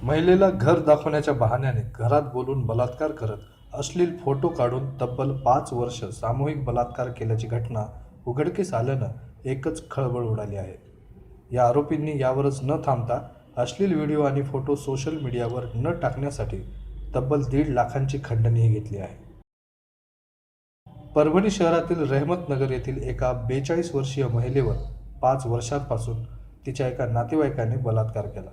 महिलेला घर दाखवण्याच्या बहाण्याने घरात बोलून बलात्कार करत अश्लील फोटो काढून तब्बल 5 वर्ष सामूहिक बलात्कार केल्याची घटना उघडकीस आल्यानं एकच खळबळ उडाली आहे। या आरोपींनी यावरच न थांबता अश्लील व्हिडिओ आणि फोटो सोशल मीडियावर न टाकण्यासाठी तब्बल 1.5 लाखांची खंडणीही घेतली आहे। परभणी शहरातील रहमतनगर येथील एका 42 वर्षीय महिलेवर 5 वर्षांपासून तिच्या एका नातेवाईकाने बलात्कार केला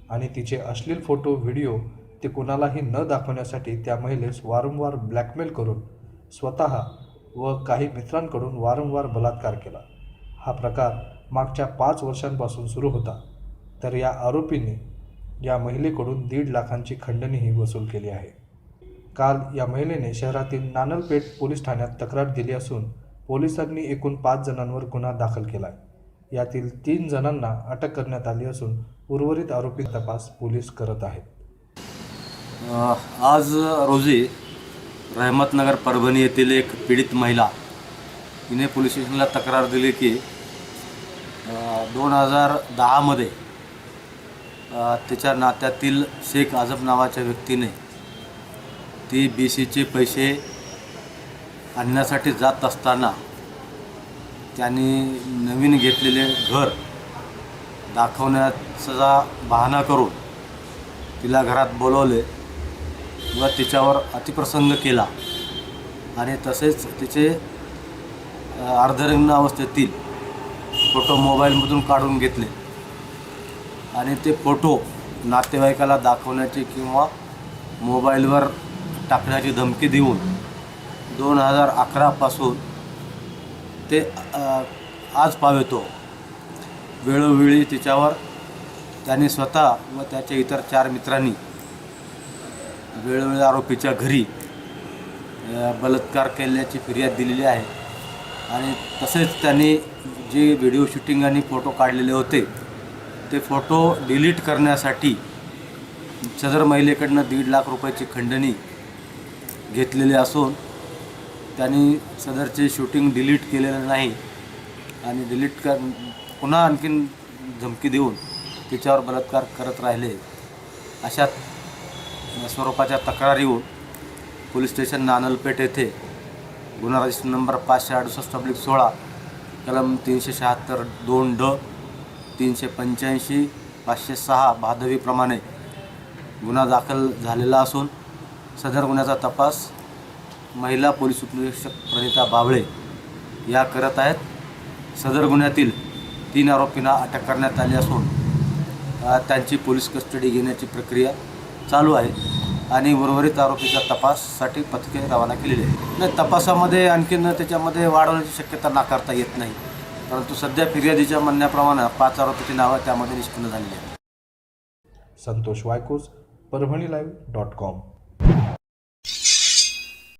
आणि तिचे अश्लील फोटो व्हिडिओ ते कुणालाही न दाखवण्यासाठी त्या महिलेस वारंवार ब्लॅकमेल करून स्वतः व काही मित्रांकडून वारंवार बलात्कार केला। हा प्रकार मागच्या 5 वर्षांपासून सुरू होता। तर या आरोपींनी या महिलेकडून 1.5 लाखांची खंडणीही वसूल केली आहे। काल या महिलेने शहरातील नानलपेठ पोलीस ठाण्यात तक्रार दिली असून पोलिसांनी एकूण 5 जणांवर गुन्हा दाखल केला आहे। यातील 3 जणांना अटक करण्यात आली असून उर्वरित आरोपी तपास पोलीस करत आहेत। आज रोजी रहमतनगर परभणी येथील एक पीडित महिला तिने पोलीस स्टेशनला तक्रार दिली की 2010 मध्ये तिच्या नात्यातील शेख आझम नावाच्या व्यक्तीने ती BCचे पैसे आणण्यासाठी जात असताना त्यांनी नवीन घेतलेले घर दाखवण्याचा बहाणा करून तिला घरात बोलवले व तिच्यावर अतिप्रसंग केला आणि तसेच तिचे अर्धनग्न अवस्थेतील फोटो मोबाईलमधून काढून घेतले आणि ते फोटो नातेवाईकाला दाखवण्याची किंवा मोबाईलवर टाकण्याची धमकी देऊन 2011 पासून ते आज पावेतो वेळोवेळी तिच्यावर त्यांनी स्वतः व त्याच्या इतर 4 मित्रांनी वेळोवेळी आरोपीच्या घरी बलात्कार केल्याची फिर्याद दिलेली आहे आणि तसेच त्यांनी जे व्हिडिओ शूटिंग आणि फोटो काढलेले होते ते फोटो डिलीट करण्यासाठी सदर महिलेकडनं 1.5 लाख रुपयाची खंडणी घेतलेली असून त्यांनी सदरचे शूटिंग डिलीट केलेलं नाही आणि पुन्हा आणखीन धमकी देऊन तिच्यावर बलात्कार करत राहिले अशा स्वरूपाच्या तक्रारीवर पोलीस स्टेशन नानलपेठ येथे गुन्हा रजिस्टर नंबर 568/16 कलम 376(2) 385 506 भादवीप्रमाणे गुन्हा दाखल झालेला असून सदर गुन्ह्याचा तपास महिला पोलीस उपनिरीक्षक प्रणिता बाबळे या करत आहेत। सदर गुन्ह्यातील 3 आरोपींना अटक करण्यात आली असून त्यांची पोलीस कस्टडी घेण्याची प्रक्रिया चालू आहे आणि उर्वरित आरोपीच्या तपासासाठी पथके रवाना केलेली आहे। नाही, तपासामध्ये आणखीन त्याच्यामध्ये वाढवण्याची शक्यता नाकारता येत नाही, परंतु सध्या फिर्यादीच्या म्हणण्याप्रमाणे 5 आरोपीची नावं त्यामध्ये निष्पन्न झालेली आहेत। संतोष वायकोस, परभणीलाईव्ह.com